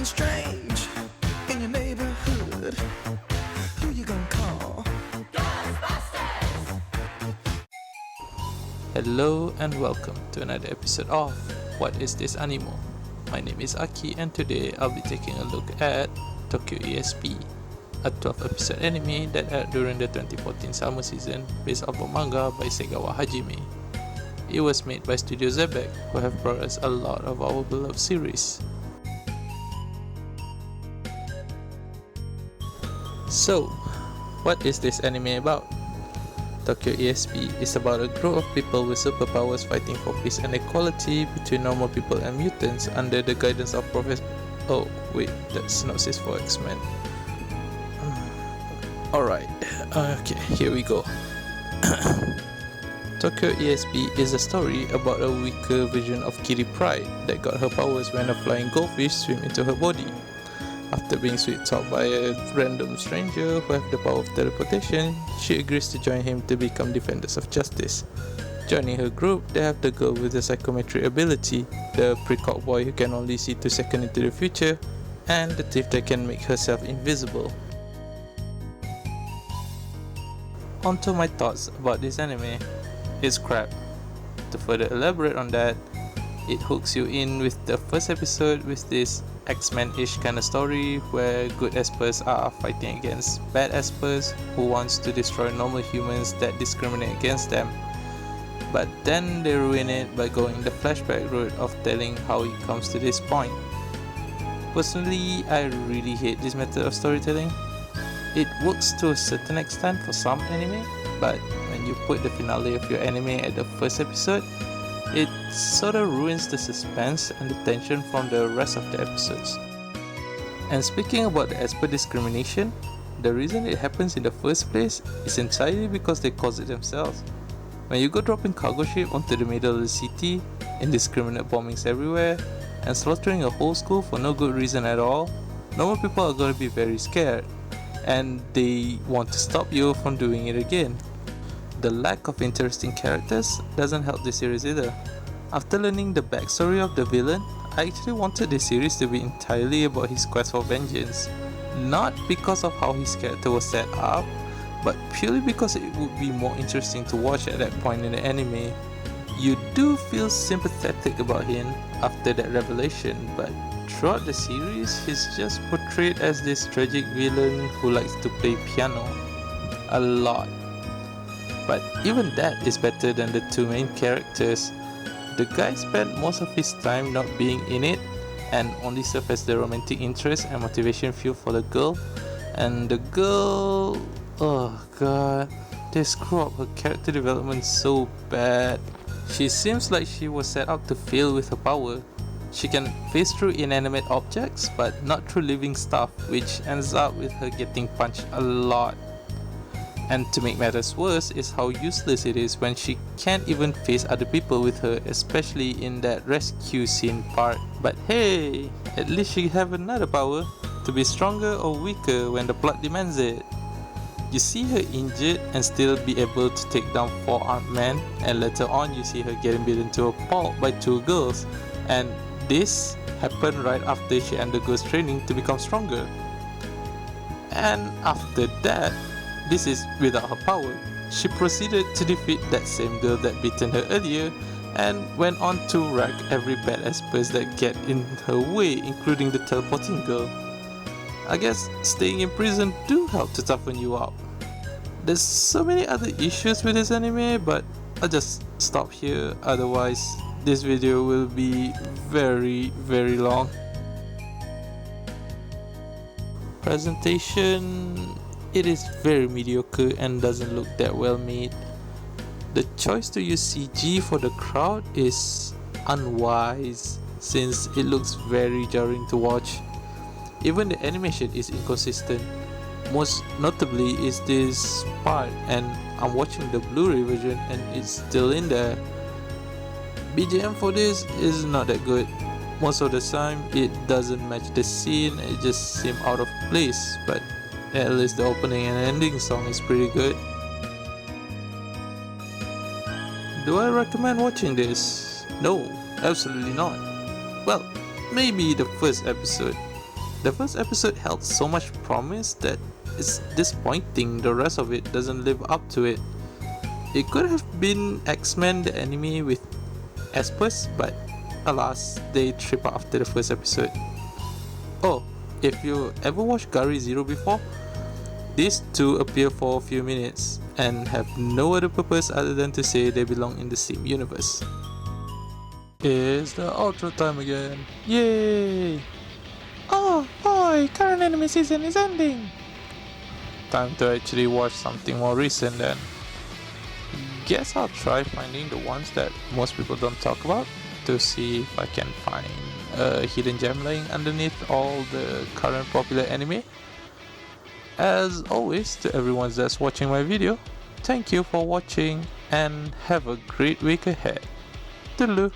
something strange in your neighborhood, who you gonna call? Ghostbusters! Hello and welcome to another episode of What is this Animu? My name is Aki and today I'll be taking a look at Tokyo ESP, a 12 episode anime that aired during the 2014 summer season based off a manga by Segawa Hajime. It was made by Studio Zebek, who have brought us a lot of our beloved series. So, what is this anime about? Tokyo ESP is about a group of people with superpowers fighting for peace and equality between normal people and mutants under the guidance of Professor... Oh, wait, that's synopsis for X-Men. Alright, okay, here we go. Tokyo ESP is a story about a weaker version of Kiri Pride that got her powers when a flying goldfish swam into her body. After being sweet-talked by a random stranger who have the power of teleportation, she agrees to join him to become defenders of justice. Joining her group, they have the girl with the psychometric ability, the precog boy who can only see 2 seconds into the future, and the thief that can make herself invisible. On to my thoughts about this anime. It's crap. To further elaborate on that, it hooks you in with the first episode with this X-Men-ish kind of story where good espers are fighting against bad espers who wants to destroy normal humans that discriminate against them. But then they ruin it by going the flashback route of telling how it comes to this point. Personally, I really hate this method of storytelling. It works to a certain extent for some anime, but when you put the finale of your anime at the first episode, it sort of ruins the suspense and the tension from the rest of the episodes. And speaking about the esper discrimination, the reason it happens in the first place is entirely because they cause it themselves. When you go dropping cargo ship onto the middle of the city, indiscriminate bombings everywhere, and slaughtering a whole school for no good reason at all, normal people are going to be very scared, and they want to stop you from doing it again. The lack of interesting characters doesn't help this series either. After learning the backstory of the villain, I actually wanted this series to be entirely about his quest for vengeance. Not because of how his character was set up, but purely because it would be more interesting to watch at that point in the anime. You do feel sympathetic about him after that revelation, but throughout the series, he's just portrayed as this tragic villain who likes to play piano a lot. But even that is better than the 2 main characters. The guy spent most of his time not being in it and only served as the romantic interest and motivation fuel for the girl. And the girl... oh god, they screw up her character development so bad. She seems like she was set up to fail with her power. She can phase through inanimate objects but not through living stuff, which ends up with her getting punched a lot. And to make matters worse is how useless it is when she can't even face other people with her, especially in that rescue scene part. But hey, at least she have another power, to be stronger or weaker when the plot demands it. You see her injured and still be able to take down 4 armed men, and later on you see her getting beaten to a pulp by 2 girls, and this happened right after she undergoes training to become stronger. And after that, this is without her power, she proceeded to defeat that same girl that beaten her earlier and went on to wreck every bad espers that get in her way, including the teleporting girl. I guess staying in prison do help to toughen you up. There's so many other issues with this anime, but I'll just stop here, otherwise this video will be very long. Presentation, it is very mediocre and doesn't look that well made. The choice to use CG for the crowd is unwise since it looks very jarring to watch. Even the animation is inconsistent. Most notably is this part, and I'm watching the Blu-ray version and it's still in there. BGM for this is not that good. Most of the time it doesn't match the scene, it just seems out of place, but at least the opening and ending song is pretty good. Do I recommend watching this? No, absolutely not. Well, maybe the first episode. The first episode held so much promise that it's disappointing the rest of it doesn't live up to it. It could have been X-Men the anime with Espers, but alas, they trip out after the first episode. Oh, if you ever watched Gary Zero before, these two appear for a few minutes and have no other purpose other than to say they belong in the same universe. It's the outro time again. Yay! Oh boy, current anime season is ending! Time to actually watch something more recent then. Guess I'll try finding the ones that most people don't talk about to see if I can find a hidden gem lying underneath all the current popular anime. As always, to everyone that's watching my video, thank you for watching and have a great week ahead. Toodaloo!